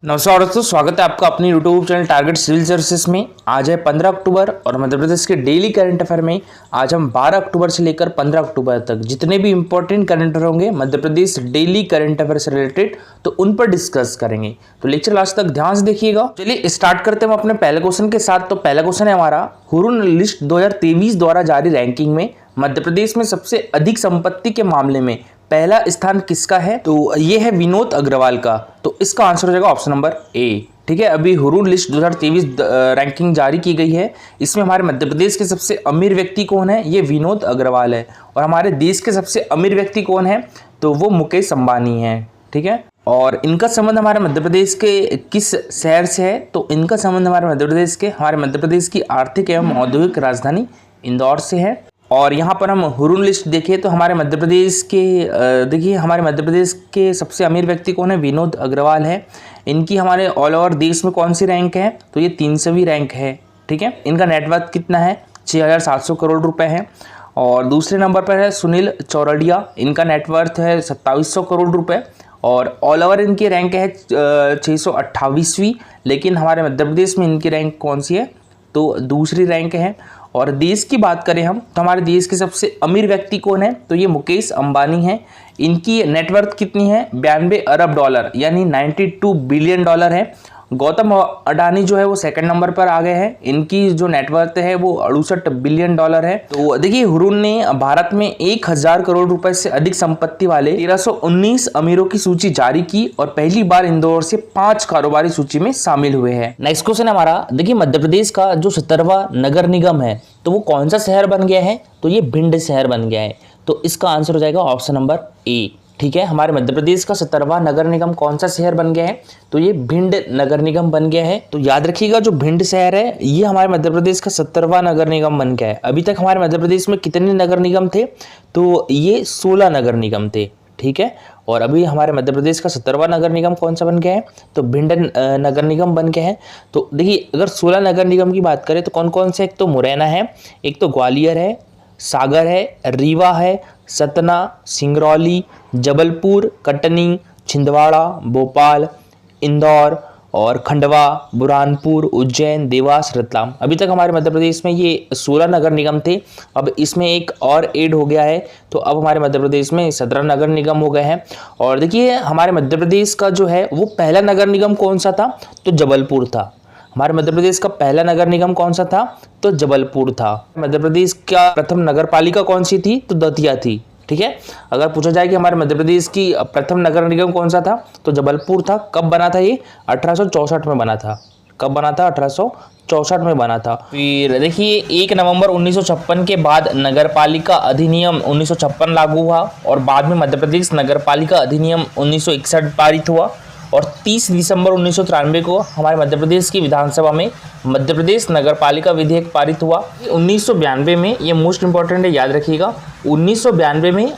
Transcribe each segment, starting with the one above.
नमस्कार दोस्तों, स्वागत है आपका अपनी YouTube channel target civil services में। आज है 15 अक्टूबर और मध्य प्रदेश के डेली करंट अफेयर में आज हम 12 अक्टूबर से लेकर 15 अक्टूबर तक जितने भी इंपॉर्टेंट करंट अफेयर होंगे Madhya Pradesh daily current affair से रिलेटेड, तो उन पर डिस्कस करेंगे। तो लेक्चर लास्ट तक ध्यान से देखिएगा। चलिए स्टार्ट करते हैं हम अपने पहले क्वेश्चन के साथ। तो पहला क्वेश्चन है हमारा, हुरून लिस्ट 2023 द्वारा जारी रैंकिंग में मध्य प्रदेश में सबसे अधिक संपत्ति के मामले में पहला स्थान किसका है? तो ये है विनोद अग्रवाल का। तो इसका आंसर हो जाएगा ऑप्शन नंबर ए। ठीक है, अभी हुरून लिस्ट 2023 रैंकिंग जारी की गई है। इसमें हमारे मध्य प्रदेश के सबसे अमीर व्यक्ति कौन है? ये विनोद अग्रवाल है। और हमारे देश के सबसे अमीर व्यक्ति कौन है? तो वो मुकेश अंबानी है। ठीक है, और इनका संबंध हमारे मध्य प्रदेश के किस शहर से है? तो इनका संबंध हमारे मध्य प्रदेश की आर्थिक एवं औद्योगिक राजधानी इंदौर से है। और यहाँ पर हम हुरून लिस्ट देखें तो हमारे मध्य प्रदेश के सबसे अमीर व्यक्ति कौन है? विनोद अग्रवाल है। इनकी हमारे ऑल ओवर देश में कौन सी रैंक है? तो ये 300वीं रैंक है। ठीक है, इनका नेटवर्थ कितना है? 6,700 करोड़ रुपए है। और दूसरे नंबर पर है सुनील चौरडिया, इनका नेटवर्थ है 2700 करोड़ रुपए। और ऑल ओवर इनकी रैंक है 628वीं, लेकिन हमारे मध्य प्रदेश में इनकी रैंक कौन सी है? तो दूसरी रैंक है। और देश की बात करें हम तो हमारे देश के सबसे अमीर व्यक्ति कौन है? तो ये मुकेश अंबानी है। इनकी नेटवर्थ कितनी है? 92 अरब डॉलर यानी 92 बिलियन डॉलर है। गौतम अडानी जो है वो सेकंड नंबर पर आ गए हैं। इनकी जो नेटवर्थ है वो 68 बिलियन डॉलर है। तो देखिए, हुरून ने भारत में 1000 करोड़ रुपए से अधिक संपत्ति वाले 1319 अमीरों की सूची जारी की और पहली बार इंदौर से 5 कारोबारी सूची में शामिल हुए हैं। नेक्स्ट क्वेश्चन है हमारा, देखिए मध्य प्रदेश का जो 17वां नगर निगम है तो वो कौन सा शहर बन गया है? तो ये भिंड शहर बन गया है। तो इसका आंसर हो जाएगा ऑप्शन नंबर ए। ठीक है, हमारे मध्य प्रदेश का 17वां नगर निगम कौन सा शहर बन गया है? तो ये भिंड नगर निगम बन गया है। तो याद रखिएगा, जो भिंड शहर है ये हमारे मध्य प्रदेश का 17वां नगर निगम बन गया है। अभी तक हमारे मध्य प्रदेश में कितने नगर निगम थे? तो ये 16 नगर निगम थे। ठीक है, और अभी हमारे मध्य प्रदेश का 17वां नगर निगम कौन सा बन गया है? तो भिंड नगर निगम बन गया है। तो देखिए, अगर 16 नगर निगम की बात करें तो कौन कौन से? एक तो मुरैना है, एक तो ग्वालियर है, सागर है, रीवा है, सतना, सिंगरौली, जबलपुर, कटनी, छिंदवाड़ा, भोपाल, इंदौर और खंडवा, बुरहानपुर, उज्जैन, देवास, रतलाम। अभी तक हमारे मध्य प्रदेश में ये 16 नगर निगम थे। अब इसमें एक और ऐड हो गया है, तो अब हमारे मध्य प्रदेश में 17 नगर निगम हो गए हैं। और देखिए, हमारे मध्य प्रदेश का जो है वो पहला नगर निगम कौन सा था? तो जबलपुर था। हमारे मध्य प्रदेश का पहला नगर निगम कौन सा था? तो जबलपुर था। मध्य प्रदेश का प्रथम नगर पालिका कौन सी थी? तो दतिया थी। ठीक है, अगर पूछा जाए कि हमारे मध्य प्रदेश की प्रथम नगर निगम कौन सा था? तो जबलपुर था। कब बना था ये? 1864 में बना था। कब बना था? 1864 में बना था। फिर देखिए, 1 नवंबर 1956 के बाद नगर पालिका अधिनियम 1956 लागू हुआ और बाद में मध्य प्रदेश नगर पालिका अधिनियम 1961 पारित हुआ। और 30 दिसंबर 1993 को हमारे मध्य प्रदेश की विधानसभा में मध्य प्रदेश नगर पालिका विधेयक पारित हुआ। 1992 में, ये मोस्ट इंपॉर्टेंट है, याद रखिएगा, 1992 में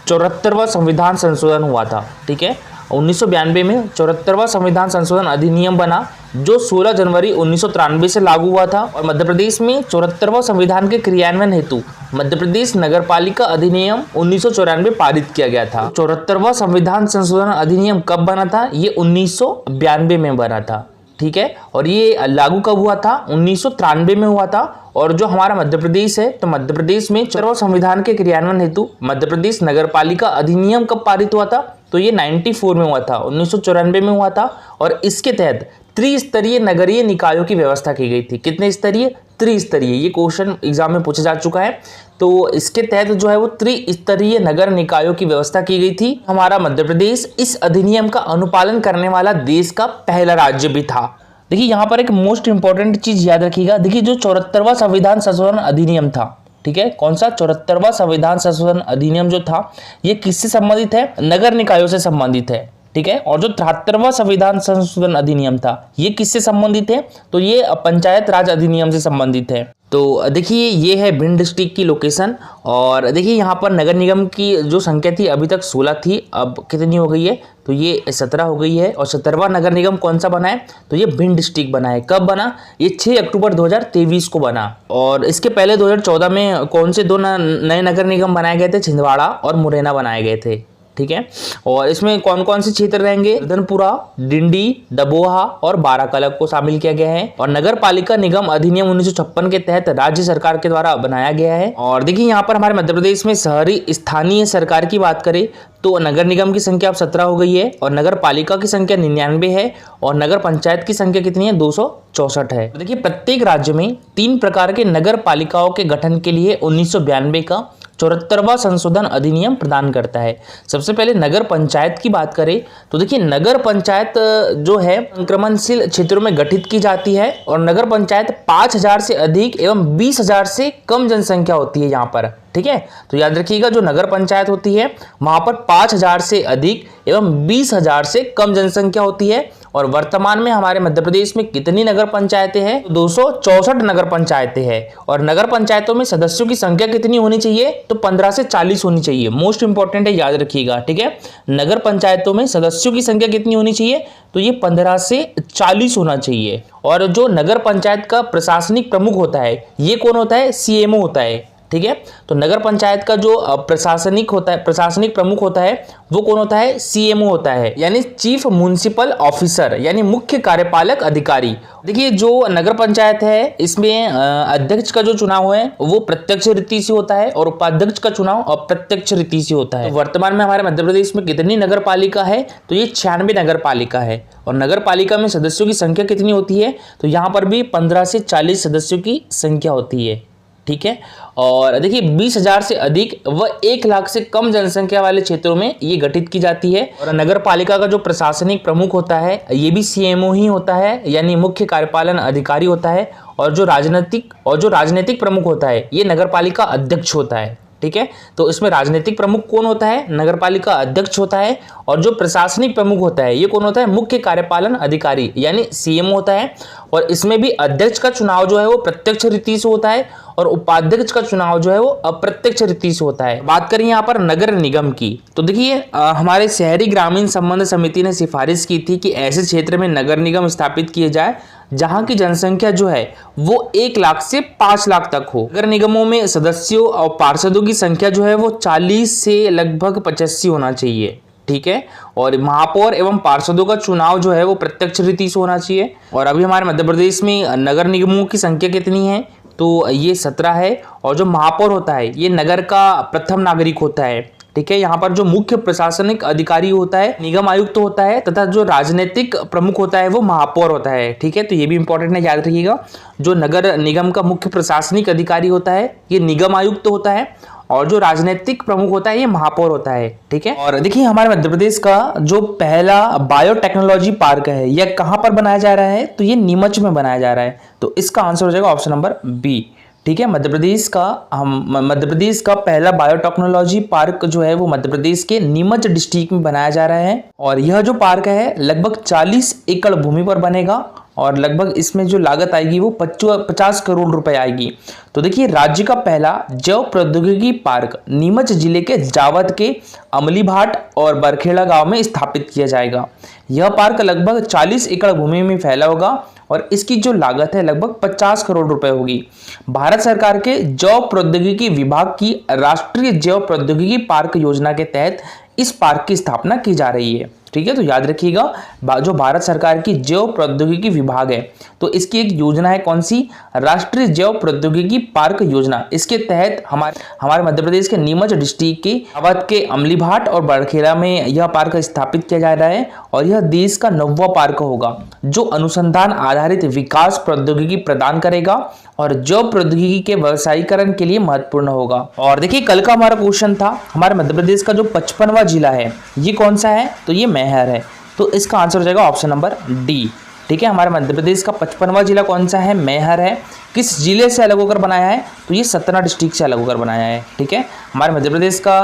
74वां संविधान संशोधन हुआ था। ठीक है, 1992 में 74वां संविधान संशोधन अधिनियम बना जो 16 जनवरी 1993 से लागू हुआ था। और मध्य प्रदेश में 74वां संविधान के क्रियान्वयन हेतु मध्य प्रदेश नगर पालिका अधिनियम 1994 पारित किया गया था। 74वां संविधान संशोधन अधिनियम कब बना था? ये 1992 में बना था। ठीक है, और ये लागू कब हुआ था? 1993 में हुआ था। और जो हमारा मध्य प्रदेश है, तो मध्य प्रदेश में 74वां संविधान के क्रियान्वयन हेतु मध्य प्रदेश नगर पालिका अधिनियम कब पारित हुआ था? तो ये 94 में हुआ था, 1994 में हुआ था। और इसके तहत त्रिस्तरीय नगरीय निकायों की व्यवस्था की गई थी। कितने स्तरीय? त्रिस्तरीय। ये क्वेश्चन एग्जाम में पूछा जा चुका है। तो इसके तहत जो है वो त्रिस्तरीय नगर निकायों की व्यवस्था की गई थी। हमारा मध्य प्रदेश इस अधिनियम का अनुपालन करने वाला देश का पहला राज्य भी था। देखिए, यहाँ पर एक मोस्ट इंपॉर्टेंट चीज याद रखिएगा। देखिए, जो 74वां संविधान संशोधन अधिनियम था, ठीक है, कौन सा? 74वां संविधान संशोधन अधिनियम जो था ये किससे संबंधित है? नगर निकायों से संबंधित है। ठीक है, और जो 73वां संविधान संशोधन अधिनियम था ये किससे संबंधित है? तो ये पंचायत राज अधिनियम से संबंधित है। तो देखिए, ये है भिंड डिस्ट्रिक्ट की लोकेशन। और देखिए, यहाँ पर नगर निगम की जो संख्या थी अभी तक 16 थी, अब कितनी हो गई है? तो ये 17 हो गई है। और 17वां नगर निगम कौन सा बना है? तो ये भिंड डिस्ट्रिक्ट बना है। कब बना? ये 6 अक्टूबर 2023 को बना। और इसके पहले 2014 में कौन से 2 नए नगर निगम बनाए गए थे? छिंदवाड़ा और मुरैना बनाए गए थे। ठीक है। और इसमें कौन कौन से क्षेत्र रहेंगे, रतनपुरा, डिंडी, डबोहा और बाराकला को शामिल किया गया है। और नगर पालिका निगम अधिनियम 1956 के तहत राज्य सरकार के द्वारा बनाया गया है। और देखिए यहाँ पर हमारे मध्य प्रदेश में शहरी स्थानीय सरकार की बात करें तो नगर निगम की संख्या अब 17 हो गई है और नगर पालिका की संख्या 99 है और नगर पंचायत की संख्या कितनी है, 264 है। देखिए प्रत्येक राज्य में 3 प्रकार के नगर पालिकाओं के गठन के लिए 1992 का 74वां संशोधन अधिनियम प्रदान करता है। सबसे पहले नगर पंचायत की बात करें तो देखिए नगर पंचायत जो है संक्रमणशील क्षेत्रों में गठित की जाती है और नगर पंचायत 5000 से अधिक एवं 20,000 से कम जनसंख्या होती है यहाँ पर, ठीक है। तो याद रखिएगा जो नगर पंचायत होती है वहां पर 5000 से अधिक एवं 20,000 से कम जनसंख्या होती है। और वर्तमान में हमारे मध्य प्रदेश में कितनी नगर पंचायतें हैं, 264 नगर पंचायतें हैं। और नगर पंचायतों में सदस्यों की संख्या कितनी होनी चाहिए, तो 15 से 40 होनी चाहिए। मोस्ट इंपॉर्टेंट है, याद रखिएगा, ठीक है। नगर पंचायतों में सदस्यों की संख्या कितनी होनी चाहिए, तो ये 15 से 40 होना चाहिए। और जो नगर पंचायत का प्रशासनिक प्रमुख होता है ये कौन होता है, सीएमओ होता है, ठीक है। तो नगर पंचायत का जो प्रशासनिक प्रमुख होता है वो कौन होता है, सीएमओ होता है, यानी चीफ म्युनिसिपल ऑफिसर, यानी मुख्य कार्यपालक अधिकारी। देखिए जो नगर पंचायत है इसमें अध्यक्ष का जो चुनाव है वो प्रत्यक्ष रीति से होता है और उपाध्यक्ष का चुनाव अप्रत्यक्ष रीति से होता है। तो वर्तमान में हमारे मध्य प्रदेश में कितनी नगर पालिका है, तो ये 96 नगर पालिका है। और नगर पालिका में सदस्यों की संख्या कितनी होती है, तो यहाँ पर भी 15 से 40 सदस्यों की संख्या होती है, ठीक है। और देखिए 20,000 से अधिक व 1 लाख से कम जनसंख्या वाले क्षेत्रों में ये गठित की जाती है। और नगर पालिका का जो प्रशासनिक प्रमुख होता है ये भी सीएमओ ही होता है, यानी मुख्य कार्यपालन अधिकारी होता है। और जो राजनीतिक प्रमुख होता है ये नगर पालिका अध्यक्ष होता है, ठीक है। तो इसमें राजनीतिक प्रमुख कौन होता है, नगर पालिका अध्यक्ष होता है। और जो प्रशासनिक प्रमुख होता है ये कौन होता है, मुख्य कार्यपालन अधिकारी, यानी सीएम होता है। और इसमें भी अध्यक्ष का चुनाव जो है वो प्रत्यक्ष रीति से होता है और उपाध्यक्ष का चुनाव जो है वो अप्रत्यक्ष रीति से होता है। बात करें यहाँ पर नगर निगम की तो देखिए हमारे शहरी ग्रामीण संबंध समिति ने सिफारिश की थी कि ऐसे क्षेत्र में नगर निगम स्थापित किए जाए जहां की जनसंख्या जो है वो 1 लाख से 5 लाख तक हो। नगर निगमों में सदस्यों और पार्षदों की संख्या जो है वो 40 से लगभग 85 होना चाहिए, ठीक है। और महापौर एवं पार्षदों का चुनाव जो है वो प्रत्यक्ष रीति से होना चाहिए। और अभी हमारे मध्य प्रदेश में नगर निगमों की संख्या कितनी है, तो ये 17 है। और जो महापौर होता है ये नगर का प्रथम नागरिक होता है, ठीक है। यहाँ पर जो मुख्य प्रशासनिक अधिकारी होता है निगम आयुक्त होता है तथा जो राजनीतिक प्रमुख होता है वो महापौर होता है, ठीक है। तो ये भी इंपॉर्टेंट है, याद रखिएगा। जो नगर निगम का मुख्य प्रशासनिक अधिकारी होता है ये निगम आयुक्त होता है और जो राजनीतिक प्रमुख होता है ये महापौर होता है, ठीक है। और देखिए हमारे मध्य प्रदेश का जो पहला बायोटेक्नोलॉजी पार्क है यह कहाँ पर बनाया जा रहा है, तो ये नीमच में बनाया जा रहा है। तो इसका आंसर हो जाएगा ऑप्शन नंबर बी, ठीक है। मध्य प्रदेश का पहला बायोटेक्नोलॉजी पार्क जो है वो मध्य प्रदेश के नीमच डिस्ट्रिक्ट में बनाया जा रहा है। और यह जो पार्क है लगभग 40 एकड़ भूमि पर बनेगा और लगभग इसमें जो लागत आएगी वो 50 करोड़ रुपए आएगी। तो देखिए राज्य का पहला जैव प्रौद्योगिकी पार्क नीमच जिले के जावद के अमलीभाट और बरखेड़ा गांव में स्थापित किया जाएगा। यह पार्क लगभग 40 एकड़ भूमि में फैला होगा और इसकी जो लागत है लगभग 50 करोड़ रुपए होगी। भारत सरकार के जैव प्रौद्योगिकी विभाग की राष्ट्रीय जैव प्रौद्योगिकी पार्क योजना के तहत इस पार्क की स्थापना की जा रही है, ठीक है। तो याद रखिएगा जो भारत सरकार की जैव प्रौद्योगिकी विभाग है तो इसकी एक योजना है, कौन सी, राष्ट्रीय जैव प्रौद्योगिकी पार्क योजना। इसके तहत हमारे मध्य प्रदेश के नीमच डिस्ट्रिक्ट के अवध के अमलीभाट और बरखेड़ा में यह पार्क स्थापित किया जा रहा है। और यह देश का 9वां पार्क होगा जो अनुसंधान आधारित विकास प्रौद्योगिकी प्रदान करेगा और जैव प्रौद्योगिकी के व्यवसायीकरण के लिए महत्वपूर्ण होगा। और देखिए कल का हमारा क्वेश्चन था हमारे मध्य प्रदेश का जो 55वां जिला है ये कौन सा है, तो ये मैहर है। तो इसका आंसर हो जाएगा ऑप्शन नंबर डी, ठीक है। हमारे मध्य प्रदेश का 55वां जिला कौन सा है, मैहर है। किस जिले से अलग होकर बनाया है, तो ये सतना डिस्ट्रिक्ट से अलग होकर बनाया है, ठीक है। हमारे मध्य प्रदेश का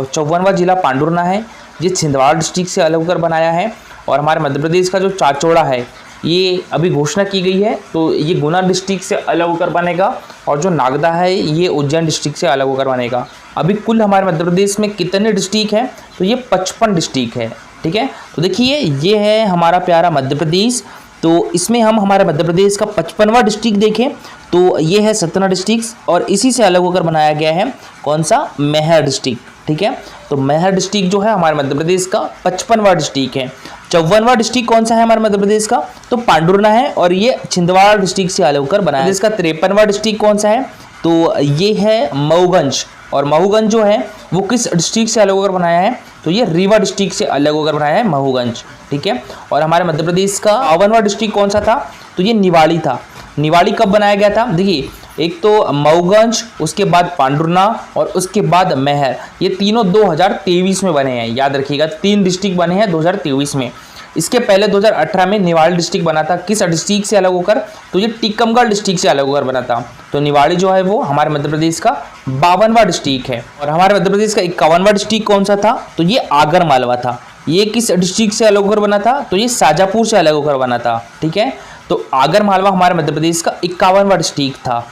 54वां जिला पांडुरना है, ये छिंदवाड़ा डिस्ट्रिक्ट से अलग होकर बनाया है। और हमारे मध्य प्रदेश का जो चाचौड़ा है ये अभी घोषणा की गई है तो ये गुना डिस्ट्रिक्ट से अलग होकर बनेगा। और जो नागदा है ये उज्जैन डिस्ट्रिक्ट से अलग होकर बनेगा। अभी कुल हमारे मध्य प्रदेश में कितने डिस्ट्रिक्ट हैं, तो ये 55 डिस्ट्रिक्ट है, ठीक है। तो देखिए ये है हमारा प्यारा मध्य प्रदेश। तो इसमें हम हमारे मध्य प्रदेश का 55वां डिस्ट्रिक्ट देखें तो ये है सतना डिस्ट्रिक्ट और इसी से अलग होकर बनाया गया है कौन सा, मैहर डिस्ट्रिक्ट, ठीक है। तो मैहर डिस्ट्रिक्ट जो है हमारे मध्य प्रदेश का 55वां डिस्ट्रिक्ट है। 54वां डिस्ट्रिक्ट कौन सा है हमारे मध्य प्रदेश का, तो पांडुरना है, और ये छिंदवाड़ा डिस्ट्रिक्ट से अलग होकर बना है। इसका 53वां डिस्ट्रिक्ट कौन सा है, तो ये है मऊगंज, और मऊगंज जो है वो किस डिस्ट्रिक्ट से अलग होकर बनाया है, तो ये रीवा डिस्ट्रिक्ट से अलग होकर बनाया है मऊगंज, ठीक है। और हमारे मध्य प्रदेश का 52वां डिस्ट्रिक्ट कौन सा था, तो ये निवाड़ी था। निवाड़ी कब बनाया गया था, देखिए एक तो मऊगंज, उसके बाद पांडुरना और उसके बाद मैहर, ये तीनों 2023 में बने हैं, याद रखिएगा 3 डिस्ट्रिक्ट बने हैं 2023 में। इसके पहले 2018 में निवाड़ी डिस्ट्रिक्ट बना था, किस डिस्ट्रिक्ट से अलग होकर, तो ये टीकमगढ़ डिस्ट्रिक्ट से अलग होकर बना था। तो निवाड़ी जो है वो हमारे मध्य प्रदेश का 52वां डिस्ट्रिक्ट है। और हमारे मध्य प्रदेश का 51वां डिस्ट्रिक्ट कौन सा था, तो ये आगर मालवा था। ये किस डिस्ट्रिक्ट से अलग होकर बना था, तो ये शाजापुर से अलग होकर बना था, ठीक है। तो आगर मालवा हमारे मध्य प्रदेश का 51वां डिस्ट्रिक्ट था,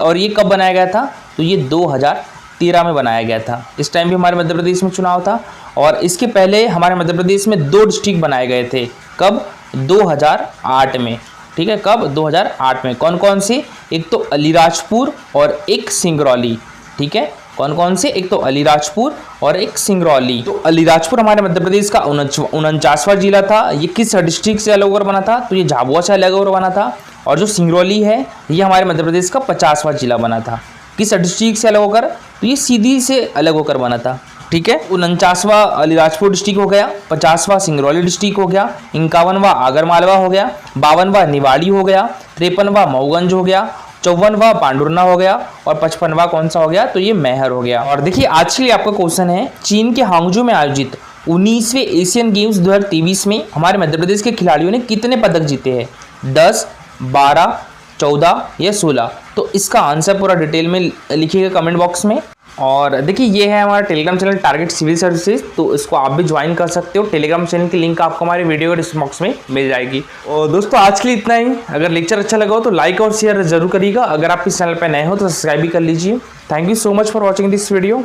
और ये कब बनाया गया था, तो ये 2013 में बनाया गया था। इस टाइम भी हमारे मध्य प्रदेश में चुनाव था। और इसके पहले हमारे मध्य प्रदेश में 2 डिस्ट्रिक्ट बनाए गए थे, कब, 2008 में, ठीक है। कब, 2008 में। कौन कौन से, एक तो अलीराजपुर और एक सिंगरौली, ठीक है। कौन कौन से, एक तो अलीराजपुर और एक सिंगरौली। तो अलीराजपुर हमारे मध्य प्रदेश का 49वां जिला था। ये किस डिस्ट्रिक्ट से अलग होकर बना था, तो ये झाबुआ से अलग होकर बना था। और जो सिंगरौली है ये हमारे मध्य प्रदेश का 50वां जिला बना था। किस डिस्ट्रिक्ट से अलग होकर, तो ये सीधी से अलग होकर बना था, ठीक है। 49वां अलीराजपुर डिस्ट्रिक्ट हो गया, 50वां सिंगरौली डिस्ट्रिक्ट हो गया, 51वां आगरमालवा हो गया, 52वां निवाड़ी हो गया, 53वां मऊगंज हो गया, 54वां पांडुरना हो गया, और 55वां कौन सा हो गया, तो ये मैहर हो गया। और देखिए आज के लिए आपका क्वेश्चन है, चीन के हांगझू में आयोजित 19वें एशियन गेम्स 2023 में हमारे मध्य प्रदेश के खिलाड़ियों ने कितने पदक जीते हैं, 10, 12, 14 या 16। तो इसका आंसर पूरा डिटेल में लिखिएगा कमेंट बॉक्स में। और देखिए ये है हमारा Telegram channel target civil services, तो इसको आप भी ज्वाइन कर सकते हो। टेलीग्राम चैनल की लिंक आपको हमारे वीडियो के डिस्क्रिप्शन बॉक्स में मिल जाएगी। और दोस्तों आज के लिए इतना ही। अगर लेक्चर अच्छा लगा हो तो लाइक और शेयर जरूर करिएगा। अगर आप इस चैनल पर नए हो तो सब्सक्राइब भी कर लीजिए। Thank you so much for watching this video.